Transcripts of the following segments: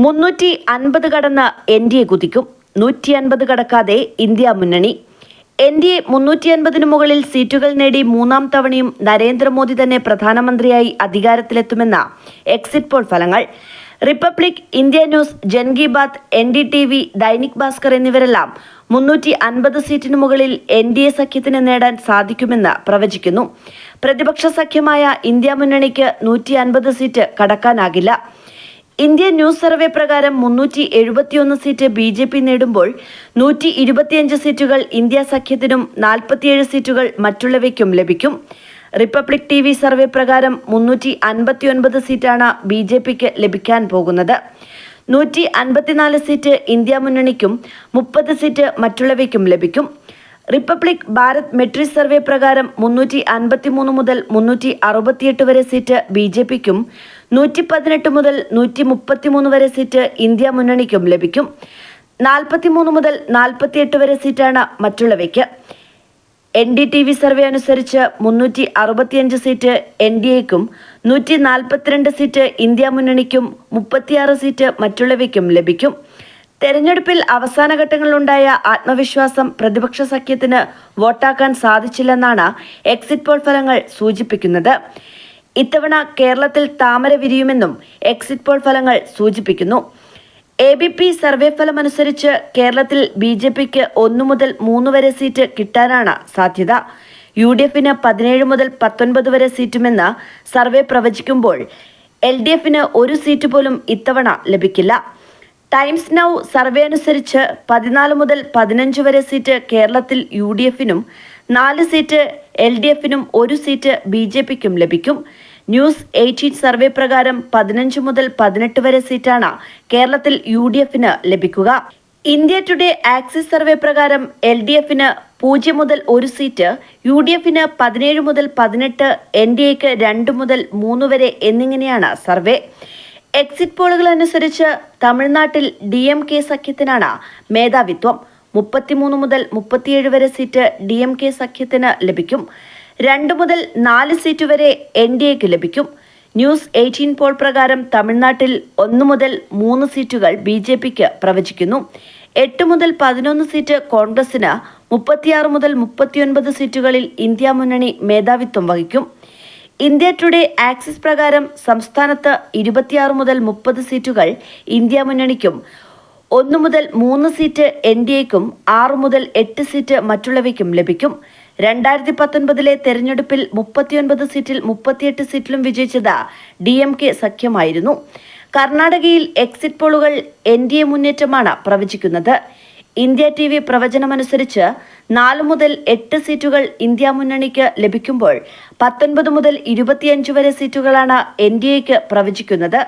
350 കടന്ന് NDA കുതിക്കും. 150 കടക്കാതെ India മുന്നണി. NDA 350 മുകളിൽ സീറ്റുകൾ നേടി മൂന്നാം തവണയും നരേന്ദ്രമോദി തന്നെ പ്രധാനമന്ത്രിയായി അധികാരത്തിലെത്തുമെന്ന എക്സിറ്റ് പോൾ ഫലങ്ങൾ. Republic, India news, Jan Ki Baat, NDTV, Dainik Bhaskar എന്നിവരെല്ലാം 350 സീറ്റിന് മുകളിൽ NDA സഖ്യത്തിന് നേടാൻ സാധിക്കുമെന്ന് പ്രവചിക്കുന്നു. പ്രതിപക്ഷ സഖ്യമായ ഇന്ത്യ മുന്നണിക്ക് 150 സീറ്റ് കടക്കാനാകില്ല. ഇന്ത്യൻ ന്യൂസ് സർവേ പ്രകാരം 371 സീറ്റ് BJP നേടുമ്പോൾ 125 സീറ്റുകൾ ഇന്ത്യ സഖ്യത്തിനും 47 സീറ്റുകൾ മറ്റുള്ളവയ്ക്കും ലഭിക്കും. റിപ്പബ്ലിക് TV സർവേ പ്രകാരം 359 സീറ്റാണ് BJPക്ക് ലഭിക്കാൻ പോകുന്നത്. 154 സീറ്റ് ഇന്ത്യ മുന്നണിക്കും 30 സീറ്റ് മറ്റുള്ളവയ്ക്കും ലഭിക്കും. റിപ്പബ്ലിക് ഭാരത് മെട്രിക് സർവേ പ്രകാരം 353 മുതൽ 368 വരെ സീറ്റ് BJPക്കും 118 മുതൽ 133 വരെ സീറ്റ് ഇന്ത്യ മുന്നണിക്കും ലഭിക്കും. 43 മുതൽ 48 വരെ സീറ്റാണ് മറ്റുള്ളവയ്ക്ക്. NDTV സർവേ അനുസരിച്ച് 365 സീറ്റ് NDAക്കും 142 സീറ്റ് ഇന്ത്യ മുന്നണിക്കും 36 സീറ്റ് മറ്റുള്ളവയ്ക്കും ലഭിക്കും. തെരഞ്ഞെടുപ്പിൽ അവസാന ഘട്ടങ്ങളിലുണ്ടായ ആത്മവിശ്വാസം പ്രതിപക്ഷ സഖ്യത്തിന് വോട്ടാക്കാൻ സാധിച്ചില്ലെന്നാണ് എക്സിറ്റ് പോൾ ഫലങ്ങൾ സൂചിപ്പിക്കുന്നത്. ഇത്തവണ കേരളത്തിൽ താമര വിരിയുമെന്നും എക്സിറ്റ് പോൾ ഫലങ്ങൾ സൂചിപ്പിക്കുന്നു. ABP സർവേ ഫലമനുസരിച്ച് കേരളത്തിൽ BJPക്ക് 1 മുതൽ 3 വരെ സീറ്റ് കിട്ടാനാണ് സാധ്യത. UDFന് 17 മുതൽ 19 വരെ സീറ്റുമെന്ന് സർവേ പ്രവചിക്കുമ്പോൾ LDFന് ഒരു സീറ്റ് പോലും ഇത്തവണ ലഭിക്കില്ല. ടൈംസ് നൗ സർവേ അനുസരിച്ച് 14 മുതൽ 15 വരെ സീറ്റ് കേരളത്തിൽ UDFനും 4 സീറ്റ് LDFനും ഒരു സീറ്റ് BJPക്കും ലഭിക്കും. ന്യൂസ് 18 സർവേ പ്രകാരം 15 മുതൽ 18 വരെ സീറ്റാണ് കേരളത്തിൽ UDFന് ലഭിക്കുക. ഇന്ത്യ ടുഡേ ആക്സിസ് സർവേ പ്രകാരം LDFന് 0 മുതൽ 1 സീറ്റ്, UDFന് 17 മുതൽ 18, NDAക്ക് 2 മുതൽ 3 വരെ എന്നിങ്ങനെയാണ് സർവേ. എക്സിറ്റ് പോളുകൾ അനുസരിച്ച് തമിഴ്നാട്ടിൽ DMK സഖ്യത്തിനാണ് മേധാവിത്വം. 33 മുതൽ 37 വരെ സീറ്റ് DMK സഖ്യത്തിന് ലഭിക്കും. 2 മുതൽ 4 സീറ്റ് വരെ NDAക്ക് ലഭിക്കും. ന്യൂസ് 18 പോൾ പ്രകാരം തമിഴ്നാട്ടിൽ 1 മുതൽ 3 സീറ്റുകൾ BJPക്ക് പ്രവചിക്കുന്നു. 8 മുതൽ 11 സീറ്റ് കോൺഗ്രസിന്, 36 മുതൽ 39 സീറ്റുകളിൽ ഇന്ത്യ മുന്നണി മേധാവിത്വം വഹിക്കും. ഇന്ത്യ ടുഡേ ആക്സിസ് പ്രകാരം സംസ്ഥാനത്ത് 26 മുതൽ 30 സീറ്റുകൾ ഇന്ത്യ മുന്നണിക്കും, 1 മുതൽ 3 സീറ്റ് NDAക്കും, 6 മുതൽ 8 സീറ്റ് മറ്റുള്ളവയ്ക്കും ലഭിക്കും. 2019 തെരഞ്ഞെടുപ്പിൽ 39 സീറ്റിൽ 38 സീറ്റിലും വിജയിച്ചത് DMK സഖ്യമായിരുന്നു. കർണാടകയിൽ എക്സിറ്റ് പോളുകൾ NDA മുന്നേറ്റമാണ് പ്രവചിക്കുന്നത്. ഇന്ത്യ TV പ്രവചനമനുസരിച്ച് 4 മുതൽ 8 സീറ്റുകൾ ഇന്ത്യ മുന്നണിക്ക് ലഭിക്കുമ്പോൾ 19 മുതൽ 25 വരെ സീറ്റുകളാണ് NDAക്ക് പ്രവചിക്കുന്നത്.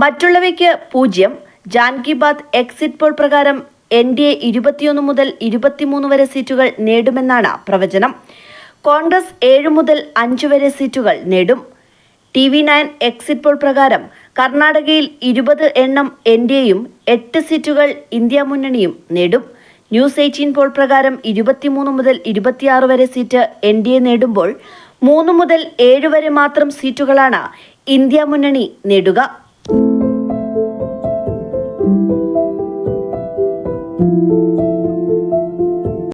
മറ്റുള്ളവയ്ക്ക് 0. ജൻ കി ബാത്ത് എക്സിറ്റ് പോൾ പ്രകാരം NDA 21 മുതൽ 23 വരെ സീറ്റുകൾ നേടുമെന്നാണ് പ്രവചനം. കോൺഗ്രസ് 7 മുതൽ 5 വരെ സീറ്റുകൾ നേടും. TV9 എക്സിറ്റ് പോൾ പ്രകാരം കർണാടകയിൽ 20 എണ്ണം NDAയും 8 സീറ്റുകൾ ഇന്ത്യ മുന്നണിയും നേടും. ന്യൂസ് 18 പോൾ പ്രകാരം 23 മുതൽ 26 വരെ സീറ്റ് NDA നേടുമ്പോൾ 3 മുതൽ 7 വരെ മാത്രം സീറ്റുകളാണ് ഇന്ത്യ മുന്നണി നേടുക.